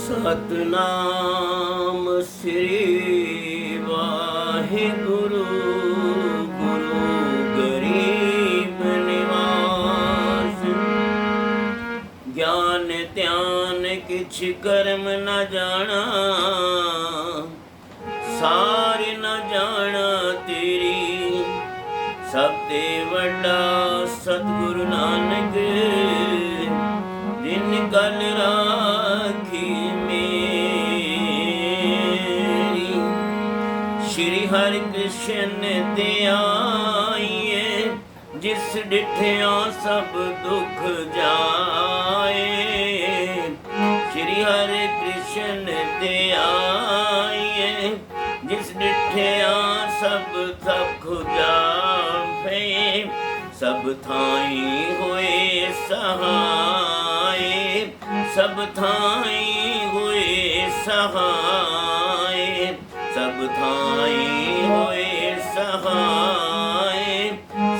सतनाम श्री वाहिगुरु गुरु गरीब निवास। ज्ञान ध्यान किछ कर्म न जाना, सार न जाना तेरी। सब ते वड्डा सतगुरु नानक, जिन कल राखी मेरी। श्री हरि कृष्ण ते आइए, जिस डिठिया सब दुख जाए। श्री हरि कृष्ण ते आइए, जिस डिठिया सब दुख जाए। सब थाई होए सहाय, सब थाई होए सहाय। सब थाई होए सहाय,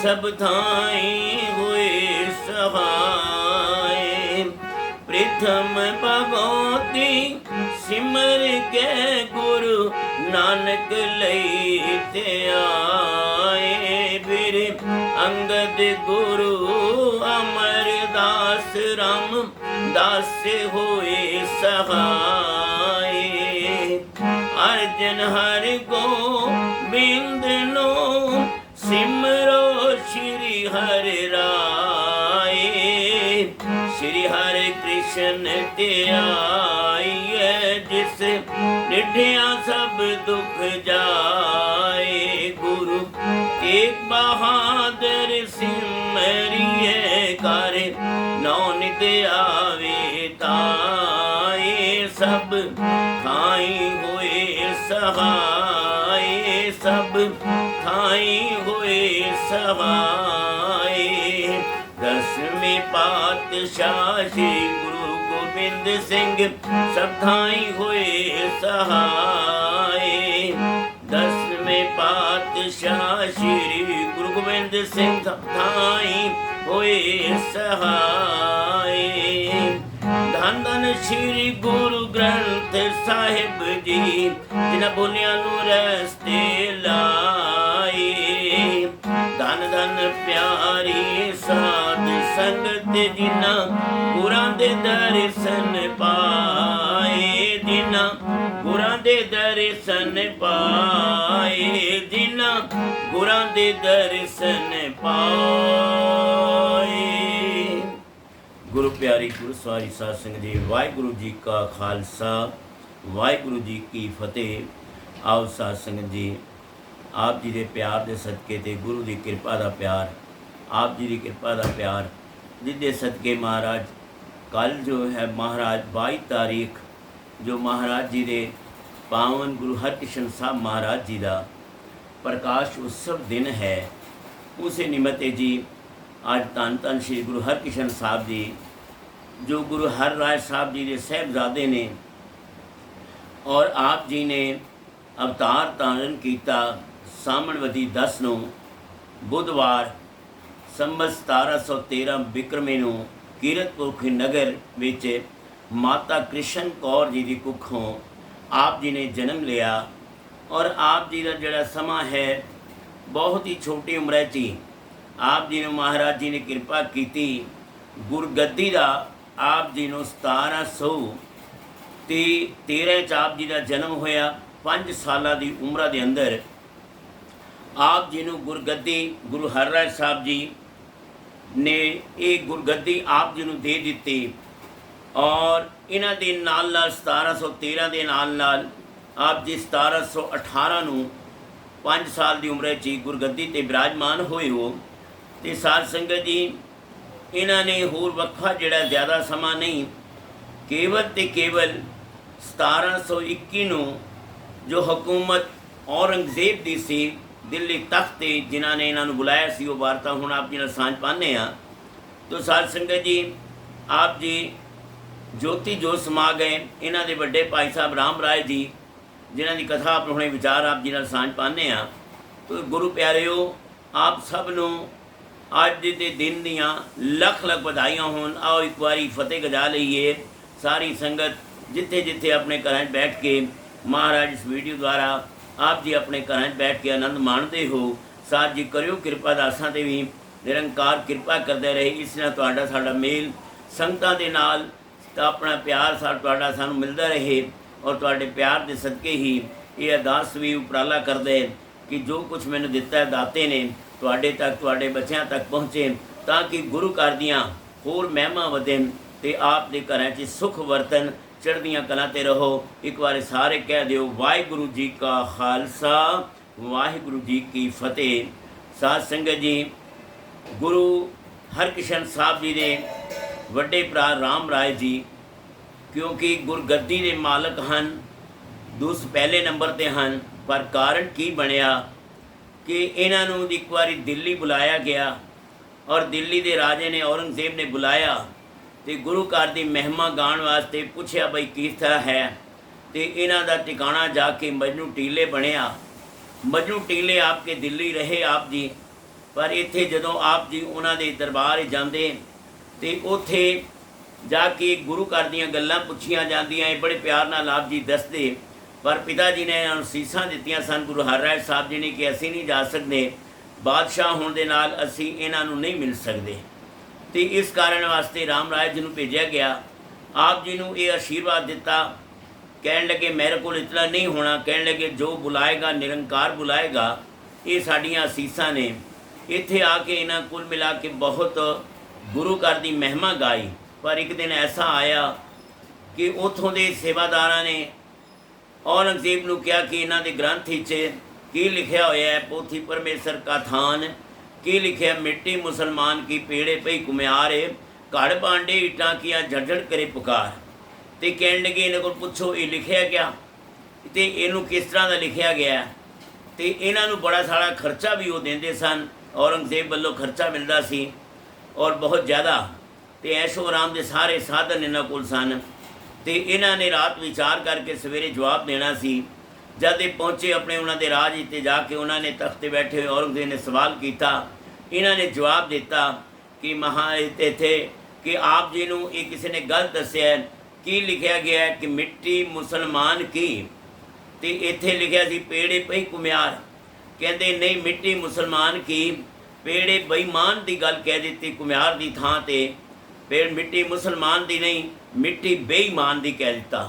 सब थाई होए सहाय। प्रथम भगवती सिमर के गुरु नानक लई ते आए। फिर अंगद गुरु अमरदास राम दास होए सहाय। अर्जन हरि गोबिंद नो सिमरो श्री हरि राय। श्री हरि कृष्ण ते आइए, जिस निढिया सब दुख जाए। गुरु तेग बहादुर सिमरिए, कर नौनित आवे ताए। सब थाई होए सहाय, सब थाई होए सहाय। दसवें पातशाह श्री गुरु गोबिंद सिंह, सब थाई होए सहाय। दसवें पातशाह श्री गुरु गोबिंद सिंह, सब थाई होए सहाय। धन धन श्री गुरु ग्रंथ साहिब जी, जिन्हां बोलियां नूं रस्ते लाए। धन धन प्यारी साध संगत, जिन्हां गुरां दे दर्शन पाए। जिन्हां गुरां दे दर्शन पाए, जिन्हां गुरां दे दर्शन पाए। गुरु प्यारी गुरु सवारी साध संगत जी, वाहिगुरु जी का खालसा वाहिगुरु जी की फतेह। आओ साध संगत जी, आप जी के प्यार के सदके ते गुरु की कृपा का प्यार, आप जी की कृपा का प्यार, जिसके सदके महाराज कल जो है महाराज 22 तारीख जो महाराज जी के पावन गुरु हरकृष्ण साहब महाराज जी का प्रकाश उत्सव दिन है। उस निमित्ते जी आज धन धन श्री गुरु हरकृष्ण साहब जी, जो गुरु हर राय साहब जी के साहबजादे ने, और आप जी ने अवतार धारण किया सामणवती 10 नूं बुधवार संबत 1713 बिक्रमे नूं कीरतपुर नगर विच माता कृष्ण कौर जी की कुखों आप जी ने जन्म लिया। और आप जी का जिहड़ा समा है बहुत ही छोटी उम्र ही आप जी ने महाराज जी ने कृपा की। गुरगद्दी का आप जी ने 1713 आप जी का जन्म होया। 5 साल की उम्र के अंदर आप जी ने गुरगद्दी गुरु हरराय साहब जी ने एक गुरगद्दी आप जी ने दे दी। और इन्हां दे नाल 1713 के नाल आप जी 1718 नूं 5 साल की उम्र च गुरगद्दी ते विराजमान होए हो। तो साध संगत जी, इन्होंने होर वक्फा जिहड़ा ज़्यादा समा नहीं, केवल ते केवल 1721 नूं जो हुकूमत औरंगजेब दी सी दिल्ली तख्त ते, जिन्हों ने इन्हों बुलाया सी, वो वार्ता हुण आप जी नाल सांझ पाने आ। तो साध संगत जी, आप जी ज्योति जो समा गए। इन्हों के बड़े भाई साहब राम राय जी, जिन्हों की कथा आप हुणे विचार आप जी नाल सांझ पाने आ। तो गुरु प्यारिओ, आप सब नूं अज के दिन दियाँ लख लख बधाइयां होन। आओ एक बारी फतेह गजा लईए। सारी संगत जिथे जिथे अपने घर बैठ के महाराज इस वीडियो द्वारा आप जी अपने घर बैठ के आनंद माणते हो। साथ जी करियो कृपा दासां ते भी निरंकार कृपा करते रहे। इस नाल तुहाडा साडा मेल संगतां दे नाल तां अपना प्यार तुहाडा सानूं मिलदा रहे और तुहाडे प्यार दे सदके ही ये अरदास भी उपराला करदे कि जो कुछ मैंने दिता है दाते ने तुहाडे तक तुहाडे बच्चों तक पहुँचे ताकि गुरु घर दियां होर महिमा वधन ते आप दे घरां 'च सुख वरतन चढ़दियां कलां ते रहो। एक बार सारे कह दिओ वाहिगुरू जी का खालसा वाहिगुरू जी की फतेह। साध संगत जी गुरु हरकिशन साहब जी दे वड्डे भरा राम राय जी क्योंकि गुरगद्दी दे मालक हैं पहले नंबर ते हैं पर कारण की बनया कि इन्हां नूं एक बारी दिल्ली बुलाया गया और दिल्ली दे राजे ने औरंगजेब ने बुलाया तो गुरु घर की महिमा गाण वास्ते पूछया बई किस तरह है तो इन्हां दा ठिकाना जाके मजनू टीले बनया। मजनू टीले आपके दिल्ली रहे आप जी पर इत्थे जदों आप जी उन्हां दे दरबार जांदे ते उत्थे जाके गुरु घर दीयां गल्लां पुछियां जांदियां बड़े प्यार नाल आप जी दसदे पर पिता जी ने इन्हां नूं सीसां दित्तियां सन। गुरु हरराय साहब जी ने कि असीं नहीं जा सकदे बादशाह होण दे नाल असीं इन्हां नूं नहीं मिल सकदे तो इस कारण वास्ते राम राय जी नूं भेजा गया। आप जी नूं ये आशीर्वाद दिता कहण लगे मेरे को इतना नहीं होना कहण लगे जो बुलाएगा निरंकार बुलाएगा ये साड़ियाँ असीसां ने। इत्थे आके इन्हां कुल मिला के बहुत गुरु घर की महिमा गाई पर एक दिन ऐसा आया कि उत्थों के सेवादारां ने औरंगजेब नूं कहा कि इन्हां दे ग्रंथ विच की लिखिया होया है पोथी परमेश्वर का थान की लिखिया मिट्टी मुसलमान की पेड़े पई कुम्यारे घड़ भांडे ईटां किया झड़झड़ करे पुकार। तो कहण लगे इन्हां कोल पुछो ये लिखिया क्या तो इनू किस तरह का लिखिया गया तो इन्हां नूं बड़ा सारा खर्चा भी वो देंदे सन औरंगजेब वालों खर्चा मिलता सी और बहुत ज़्यादा तो ऐशो आराम के सारे साधन इन्हां कोल सन। तो इन्हां ने रात विचार करके सवेरे जवाब देना सी। जब ये पहुँचे अपने उन्होंने राज इत्ते जाके उन्होंने तख्त ते बैठे हुए औरंगजेब ने सवाल किया इन्होंने जवाब दिता कि महा इत्थे कि आप जी नूं ये किसी ने गलत दस्या है की लिखा गया है कि मिट्टी मुसलमान की तो इत्थे लिखा सी पेड़े पई कुम्यार कहते नहीं मिट्टी मुसलमान की पेड़े बेईमान की गल कह दी कुम्यार की थां ते पेड़ मिट्टी मुसलमान की नहीं मिट्टी बेईमान की कह दिता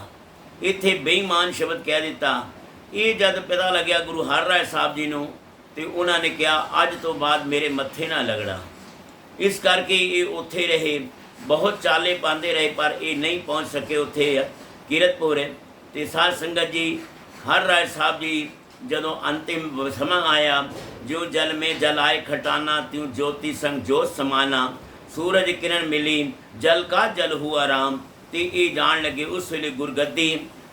इत्थे बेईमान शब्द कह दिता। ये जब पता लग्या गुरु हरराय साहब जी नूं तो उन्होंने कहा अज तो बाद मेरे मत्थे ना लगना। इस करके ये उत्थे रहे बहुत चाले पाते रहे पर ये नहीं पहुँच सके उत्थे कीरतपुर। तो साध संगत जी हरराय साहब जी जदों अंतिम समा आया जो जल में जल आए खटाना त्यों ज्योति संग जोत समाना सूरज किरण मिली जल का जल हुआ राम। तो ये जान लगे उस वेले गुरगद्दी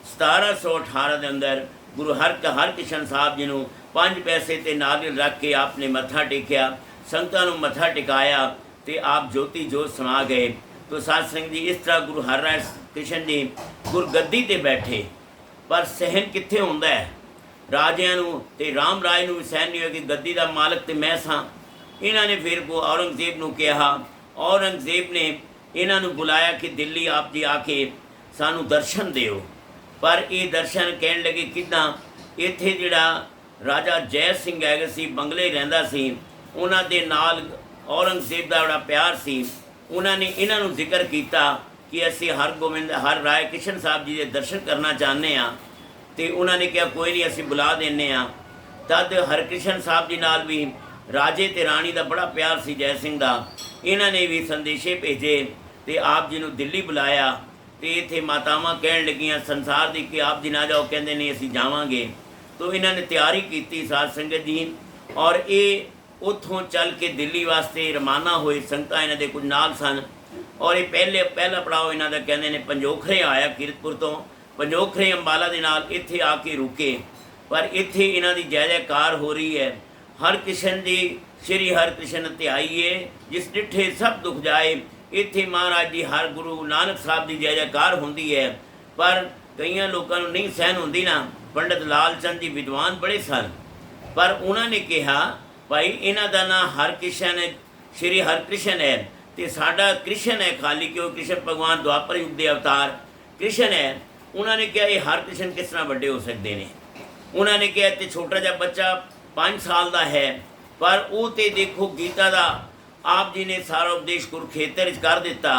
1718 के अंदर गुरु हरकिशन साहब जी नूं 5 पैसे ते नारियल रख के आपने मत्था टेकिया संगतां नूं मत्था टिकाया तो आप ज्योति जोत समा गए। तो साध संगत जी इस तरह गुरु हरराय कृष्ण जी गुरगद्दी ते बैठे पर सहन कित्थे हुंदा है राजियां नूं ते राम राय नूं भी सहन नहीं होया कि गद्दी दा मालक ते मैं सां। इन्हां ने फिर को औरंगजेब नूं कहा औरंगजेब ने इन्हां नूं बुलाया कि दिल्ली आप जी आके सानूं दर्शन दिओ पर ये दर्शन कहण लगे किदां इत्थे जिहड़ा राजा जय सिंह हैगा सी बंगले रहिंदा सी उन्हां दे नाल औरंगजेब दा बड़ा प्यार सी। उन्होंने इन्हां नूं जिक्र किया कि असी हरगोबिंद हर राय कृष्ण साहब जी के दर्शन करना चाहते हैं तो उन्होंने कहा कोई नहीं असी बुला देने तद हरकृष्ण साहब जी नाल भी राजे ते राणी का बड़ा प्यार सी जय सिंह का। इन्हां ने भी संदेशे भेजे तो आप जी नूं दिल्ली बुलाया तो इत्थे मातावां कहण लगियां संसार दी कि आप जी ना जाओ कहंदे नहीं असी जावांगे। तो इन्हां ने तैयारी की साध संगत जी और ये उत्थों चल के दिल्ली वास्ते रवाना हुए संगतां इन्हां दे कुछ नाल सन और ये पहला पड़ाव इन्हां दा कहंदे ने पंजोखरे आया कीरतपुर तो पंजोखरे अंबाला दे नाल इत्थे आके रुके पर इत्थे इन्हां दी जय जयकार हो रही है। हरकृष्ण जी श्री हरकृष्ण ध्याईए जिस डिठे सब दुख जाए। इत्थे महाराज जी हर गुरु नानक साहब की जय जयकार होंदी है पर कई लोगों को नहीं सहन होंदी ना। पंडित लाल चंद जी विद्वान बड़े सन पर उन्होंने कहा भाई इन्हां दा नाम हरकृष्ण श्री हरकृष्ण है तो साडा कृष्ण है खाली क्यों कृष्ण भगवान द्वापर युग के अवतार कृष्ण है उन्होंने कहा ये हरकृष्ण किस तरह बड़े हो सकते हैं। उन्होंने कहा तो छोटा जहा बच्चा 5 साल का है, पर वो तो देखो गीता का आप जी ने सारा उपदेश कुरुखेतर कर दिता।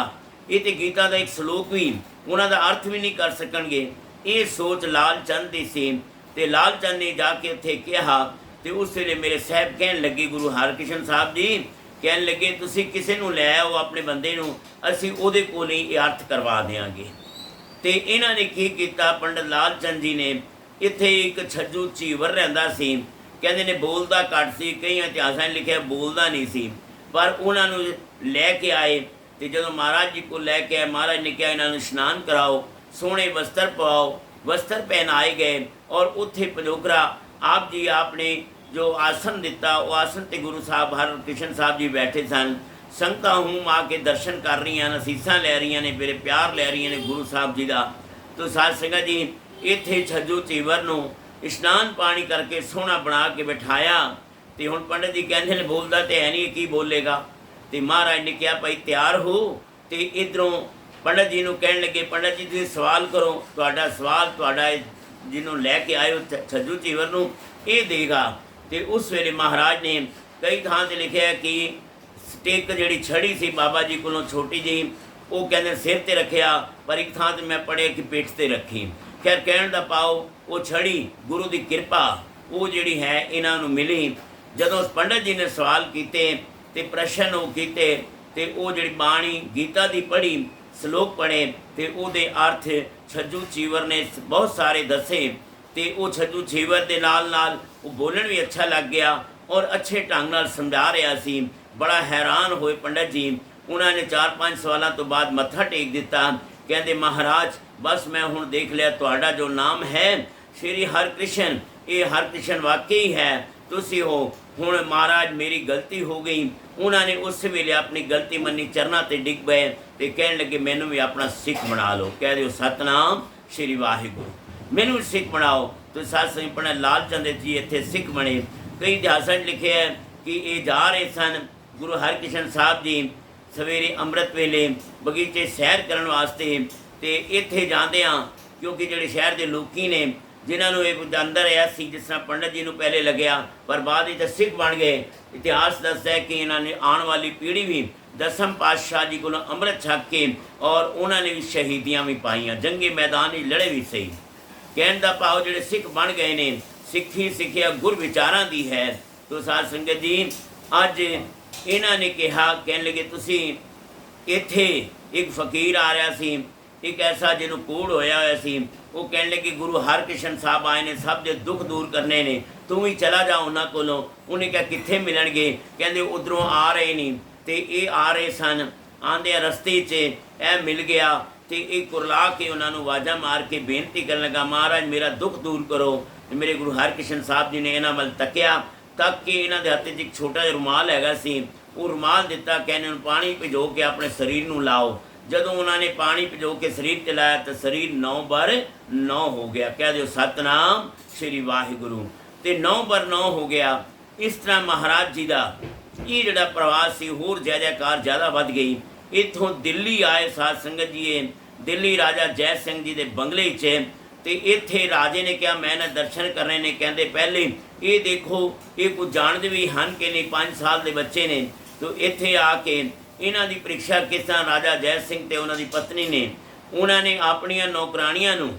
ये तो गीता का एक श्लोक भी उन्हों का अर्थ भी नहीं कर सकणगे। ये सोच लाल चंद की सी, ते लाल चंद ने जाके उत्थे कहा, तो उस वे मेरे साहब कह लगे, गुरु हरकृष्ण साहब जी कह लगे तुसी किसी नूं लै आओ अपने बंदे नूं, असीं उहदे कोल ही ये अर्थ करवा देंगे। तो इन्हों ने की किया, पंडित लाल चंद जी ने इत्थे एक छज्जू चीवर रहिंदा सी, कहंदे ने बोलदा घट सी, कई इतिहासां लिखिया बोलदा नहीं सी, पर उन्होंने लैके आए। तो जो महाराज जी को लैके आए, महाराज ने कहा इन्होंने स्नान कराओ, सोहने वस्त्र पवाओ, वस्त्र पहनाए गए और उत्थे पंजोकरा आप जी आपने जो आसन दिता, वो आसन ते गुरु साहब हरकृष्ण साहब जी बैठे सन। संगतां हूम आके दर्शन कर रही हैं, असीसां लै रही ने, मेरे प्यार लै रही ने गुरु साहब जी का। तो साध संगत जी इत्थे छज्जू चीवर नूं इशनान पानी करके सोहना बना के बिठाया। तो हुण पंडित जी कहंदे ने बोलदा तो है नहीं, की बोलेगा। तो महाराज ने कहा भाई तैयार हो। तो इधरों पंडित जी नूं कहण लगे, पंडित जी तुसीं सवाल करो, तुहाडा सवाल तुहाडा जिन्हों लैके आए छज्जू चीवर नूं ये देगा। तो उस वेले महाराज ने कई थां ते लिखिया कि स्टिक जिहड़ी छड़ी सी बाबा जी कोलों छोटी जी, वो कहते सिर ते रखिया, पर एक थां ते मैं पढ़िया कि पिठ ते रखी। खैर कहण दा पाओ वो छड़ी गुरु की कृपा वो जिहड़ी है इन्हां नूं मिली। जदों पंडित जी ने सवाल किए तो प्रश्न वो किए, तो वो जिहड़ी बाणी गीता की पढ़ी, श्लोक पढ़े, तो उहदे अर्थ छज्जू चीवर ने बहुत सारे दसे। तो वो छज्जू चीवर के नाल नाल वो बोलन भी अच्छा लग गया और अच्छे ढंग नाल समझा रहा सी। बड़ा हैरान होए पंडित जी। उन्होंने 4-5 सवालों तो बाद मत्था टेक दिता। कहते महाराज बस मैं हुण देख लिया तुहाडा जो नाम है श्री हरकृष्ण, ये हरकृष्ण वाकई है, तुसी हो। हुण महाराज मेरी गलती हो गई। उन्होंने उस वेले अपनी गलती मनी, चरना ते डिग पए ते कहण लगे मैनू भी अपना सिख बना लो। कह दो सतनाम श्री वाहिगुरू, मैनू भी सिख बनाओ। तो साध संगत पंडित लाल चंद जी इत्थे सिख बने। कई इतिहासां लिखे है कि ये जा रहे सन गुरु हरकृष्ण साहब जी सवेरे अंमृत वेले बगीचे सैर करने वास्ते। तो इत्थे जांदियां क्योंकि जिहड़े शहर के लोकी ने जिन्होंने ये अंदर आया सी, जिस तरह पंडित जी को पहले लग्या पर बाद में सिख बन गए। इतिहास दसदा है कि इन्होंने आने वाली पीढ़ी भी 10वें पातशाह जी को अमृत छक के और उन्होंने भी शहीदियाँ भी पाइयां, जंगे मैदान में लड़े भी सही। कहने का भाव जिहड़े सिख बन गए ने, सिक्खी सिक्ख्या गुर विचारां दी है। तो साध संगत जी अज इन्होंने कहा, कहने लगे तुसी इत्थे एक फकीर आ रहा सी, एक ऐसा जिन्हों कूड़ होया होया सी, वो कहने लगे गुरु हरकृष्ण साहब आए ने, सब दे दुख दूर करने ने, तू भी चला जा उन्होंने कोलों। उन्हें कहा कित्थे मिलणगे, कहते उधरों आ रहे नहीं। तो ये आ रहे सन, आंदे रस्ते च ए मिल गया। तो एक कुरला के उन्होंने आवाज़ा मार के बेनती करने लगा महाराज मेरा दुख दूर करो। मेरे गुरु हरकृष्ण साहब जी ने इन्हों वाल तकिया, तक के इन्हों के हत्थ एक छोटा जिहा रुमाल हैगा सी, वो रुमाल दिता, कहने पानी भिजो के अपने शरीर में लाओ। जदों उन्होंने पानी भिजो के शरीर ते लाया तो शरीर 9/9 हो गया। कह दो सतनाम श्री वाहिगुरू। तो 9/9 हो गया। इस तरह महाराज जी का ये जोड़ा प्रवास से होर जय जयकार ज़्यादा वध गई। इत्थों दिल्ली आए साध संगत जी, दिल्ली राजा जय सिंह जी के बंगले च। तो इत्थे राजे ने कहा मैं ना दर्शन करने ने, कहते पहले ये देखो ये कुछ जानते भी हैं कि नहीं, 5 साल के बच्चे ने। तो इत्थे आके इन्हां दी परीक्षा किस तरह राजा जय सिंह ते उन्हां दी पत्नी ने, उन्होंने अपनिया नौकरानियां नूं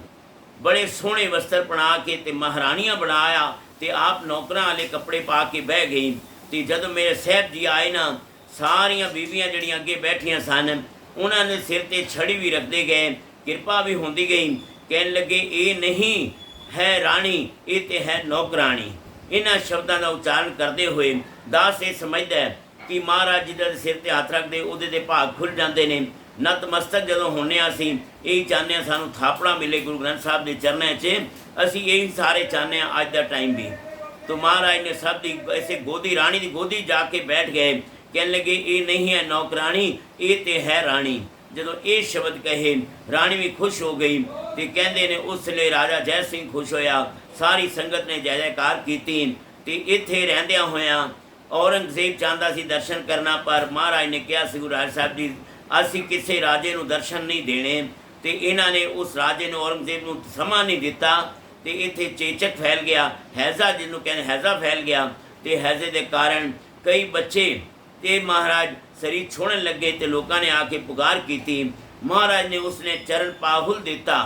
बड़े सोहने वस्त्र बना के ते महारानियां बनाया, तो आप नौकरां वाले कपड़े पा के बह गई। तो जदों मेरे साहब जी आए ना, सारिया बीबियां जड़ियां अगे बैठियां सन, उन्होंने सिर ते छड़ी भी रखते गए, कृपा भी होंदी गई। कहने लगे ये नहीं है राणी, ये तो है नौकरानी। इन्हां शब्दों का उच्चारण करते हुए दास ये समझदा है कि महाराज जी के सिर ते हथ रखते उहदे भाग खुल जाते हैं। नतमस्तक जदों होने असीं यही चाहते सानूं थापड़ा मिले गुरु ग्रंथ साहब के चरणों च, असीं यही सारे चाहते हैं अज का टाइम भी। तो महाराज ने सब दी ऐसे गोदी राणी की गोदी जाके बैठ गए। कहने लगे ये नहीं है नौकरानी, ये तो है राणी। जदों ये शब्द कहे राणी भी खुश हो गई। तो कहते ने उसले राजा जय सिंह खुश होया, सारी संगत ने जय जयकार की। तो इत्थे रहिंदियां होया औरंगजेब चाहता सी दर्शन करना, पर महाराज ने कहा सी गुरु हर साहब जी असीं किसी राजे नूं दर्शन नहीं देने, ਤੇ ਇਹਨਾਂ ਨੇ ਉਸ ਰਾਜੇ ਨੂੰ ਔਰੰਗਜ਼ੇਬ ਨੂੰ ਸਮਾਂ ਨਹੀਂ ਦਿੱਤਾ ਤੇ ਇੱਥੇ ਚੇਚਕ ਫੈਲ ਗਿਆ, ਹੈਜ਼ਾ ਜਿਹਨੂੰ ਕਹਿੰਦੇ ਹੈਜ਼ਾ ਫੈਲ ਗਿਆ ਤੇ ਹੈਜ਼ੇ ਦੇ ਕਾਰਨ ਕਈ ਬੱਚੇ ਤੇ ਮਹਾਰਾਜ ਸਰੀਰ ਛੋੜਨ ਲੱਗੇ ਤੇ ਲੋਕਾਂ ਨੇ ਆ ਕੇ ਪੁਕਾਰ ਕੀਤੀ। ਮਹਾਰਾਜ ਨੇ ਉਸਨੇ ਚਰਨ ਪਾਹੁਲ ਦਿੱਤਾ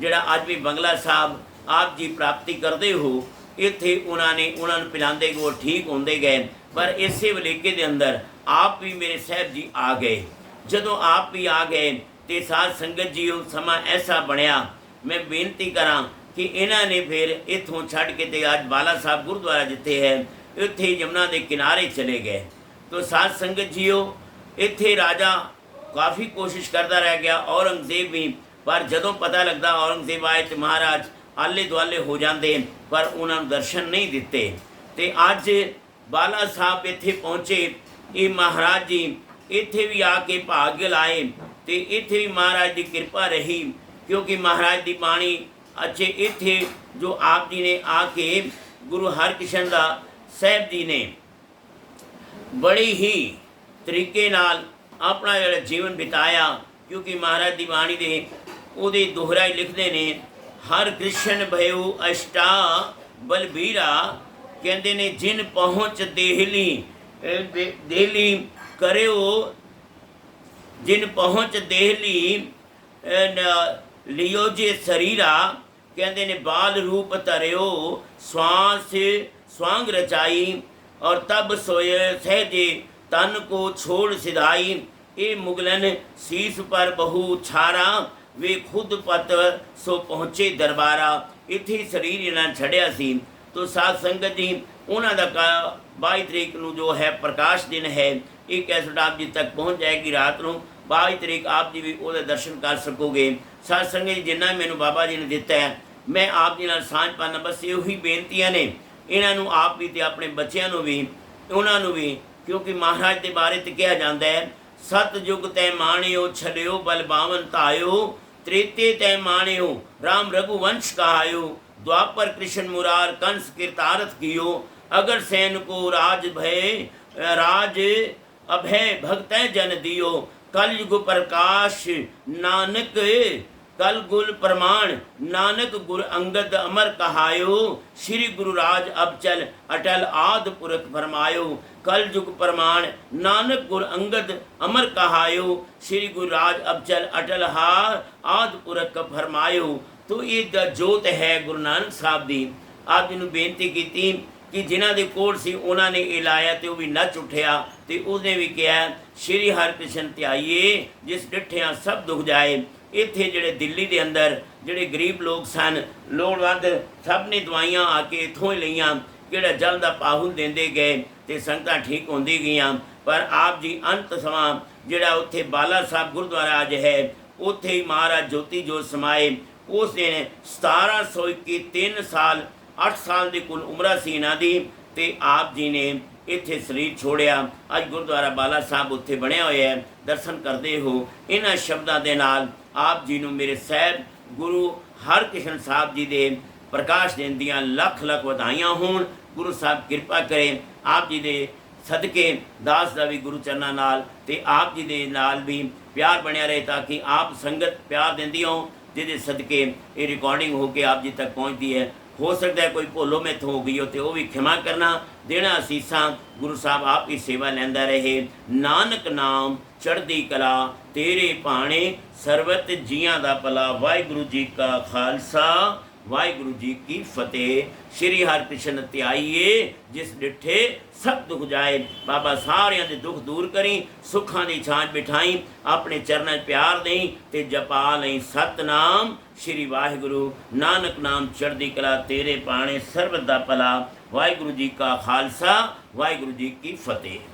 ਜਿਹੜਾ ਅੱਜ ਵੀ ਬੰਗਲਾ ਸਾਹਿਬ ਆਪ ਜੀ ਪ੍ਰਾਪਤੀ ਕਰਦੇ ਹੋ। ਇੱਥੇ ਉਹਨਾਂ ਨੂੰ ਪਿਲਾਉਂਦੇ ਗਏ, ਉਹ ਠੀਕ ਹੁੰਦੇ ਗਏ। ਪਰ ਇਸੇ ਵਲੇਕੇ ਦੇ ਅੰਦਰ ਆਪ ਵੀ ਮੇਰੇ ਸਾਹਿਬ ਜੀ ਆ ਗਏ। ਜਦੋਂ ਆਪ ਵੀ ਆ ਗਏ ਤੇ ਸਾਧ ਸੰਗਤ ਜੀ ਉਹ ਸਮਾਂ ਐਸਾ ਬਣਿਆ, ਮੈਂ ਬੇਨਤੀ ਕਰਾਂ ਕਿ ਇਹਨਾਂ ਨੇ ਫਿਰ ਇੱਥੋਂ ਛੱਡ ਕੇ ਤੇ ਅੱਜ ਬਾਲਾ ਸਾਹਿਬ ਗੁਰਦੁਆਰਾ ਜਿੱਥੇ ਹੈ ਇੱਥੇ ਯਮੁਨਾ ਦੇ ਕਿਨਾਰੇ ਚਲੇ ਗਏ। तो साध संगत जीओ इत्थे राजा काफ़ी कोशिश करता रह गया, औरंगजेब भी, पर जदों पता लगता औरंगजेब आए तो महाराज आले दुआले हो जाते, पर उन्होंने दर्शन नहीं दिते। तो अज बाला साहब इत्थे पहुँचे, ये महाराज जी इत्थे भी आके भाग्य लाए तो इत्थे भी महाराज की कृपा रही, क्योंकि महाराज की बाणी अच्छे इत्थे जो आप जी ने आके गुरु हरकृष्ण दास साहब जी ने बड़ी ही तरीके नाल अपना जो जीवन बिताया। क्योंकि महाराज दी बाणी दे उहदे दोहरा ही लिखते ने, हर कृष्ण भयो अष्टा बलबीरा, कहते ने जिन पहुँच देहली करो, जिन पहुँच देहली लियो जे शरीरा, कहते ने बाल रूप धरियो श्वास स्वांग रचाई, और तब सोए सहजे तन को छोड़ सिधाई, ये मुगलन शीस पर बहु छारा, वे खुद पत सो पहुँचे दरबारा। इत्थे शरीर इन्हें छड़िया सी। तो साध संगत जी उन्होंने का 22 तरीक को जो है प्रकाश दिन है, ये कैसेट आप जी तक पहुँच जाएगी रात को 22 तरीक, आप जी भी वो दर्शन कर सकोगे। साध संगत जी जिन्ना मैनू बाबा जी ने दिता है, मैं आप जी नाल सांझ पाना, बस यो ही बेनतियां ने इन्हों आप भी तो अपने बच्चों भी उन्होंने भी, क्योंकि महाराज के बारे तो कहा जाता है, सतयुग तय माणियो छलियो बल बावन तायो, त्रेते तय माणियो राम रघुवंश कहायो, द्वापर कृष्ण मुरार कंस कृतार्थ कियो, अगर सैन को राज अभय भक्त जन दियो, कलयुग प्रकाश नानक कल गुल प्रमाण, नानक गुर अंगद अमर कहायो, श्री गुरु राज अब चल अटल आद पुरख फरमायो, कल युग प्रमाण नानक गुर अंगद अमर कहायो, श्री गुरु राज अब चल अटल आद पुरख फरमायो। तो ये जोत है गुरु नानक साहब की। आप जी बेनती की कि जिन्हों के कोल से उन्होंने ये लाया तो वह भी नच उठिया, तो उसने भी कहा श्री हरकृष्ण ध्याइए जिस डिठिया सब दुख जाए। इत्थे जिहड़े दिल्ली के अंदर जिहड़े गरीब लोग सन, लोड़वंद, सब ने दवाइयां आके इत्थों ही लईयां, किहड़ा जल का पाहुल देंदे गए तो संगतां ठीक होंदी गईयां। पर आप जी अंत समा जिहड़ा उत्थे बाला साहब गुरुद्वारा अज है, उत्थे ही महाराज ज्योति जोत समाए। उस दिन 1721 3 साल 8 साल की कुल उम्र सी इन्हां दी, ते आप जी ने इत्थे शरीर छोड़िया। अज गुरुद्वारा बाला साहब उत्थे बनिया होया है, दर्शन करते हो। इन्हां शब्दां दे नाल आप जी नूं मेरे साहब गुरु हरकृष्ण साहब जी दे प्रकाश दिन दियां लख लख वधाइयां होण। गुरु साहब कृपा करें आप जी दे सदके, दास दा भी गुरु चरना नाल ते आप जी दे नाल भी प्यार बनिया रहे, ताकि आप संगत प्यार देंदी हो, जिहदे सदके ये रिकॉर्डिंग हो के आप जी तक पहुँचती है। हो सकता है कोई भोलो मैथों हो गई हो तो वह भी क्षमा करना। देना असीसा गुरु साहब आप की सेवा लैंदा रहे। नानक नाम चढ़दी कला तेरे भाणे, सरबत जियां दा भला। वाहिगुरू जी का खालसा वाहिगुरू जी की फतेह। श्री हरकृष्ण ध्याइए जिस डिठे सब दुख जाए। बाबा सारियां दे दुख दूर करी, सुखां दी छांच बिठाई, अपने चरनां प्यार देई ते जपा लई सतनाम श्री वाहिगुरू। नानक नाम चढ़दी कला तेरे पाणे, सरबत दा भला। वाहिगुरू जी का खालसा वाहिगुरू जी की फतेह।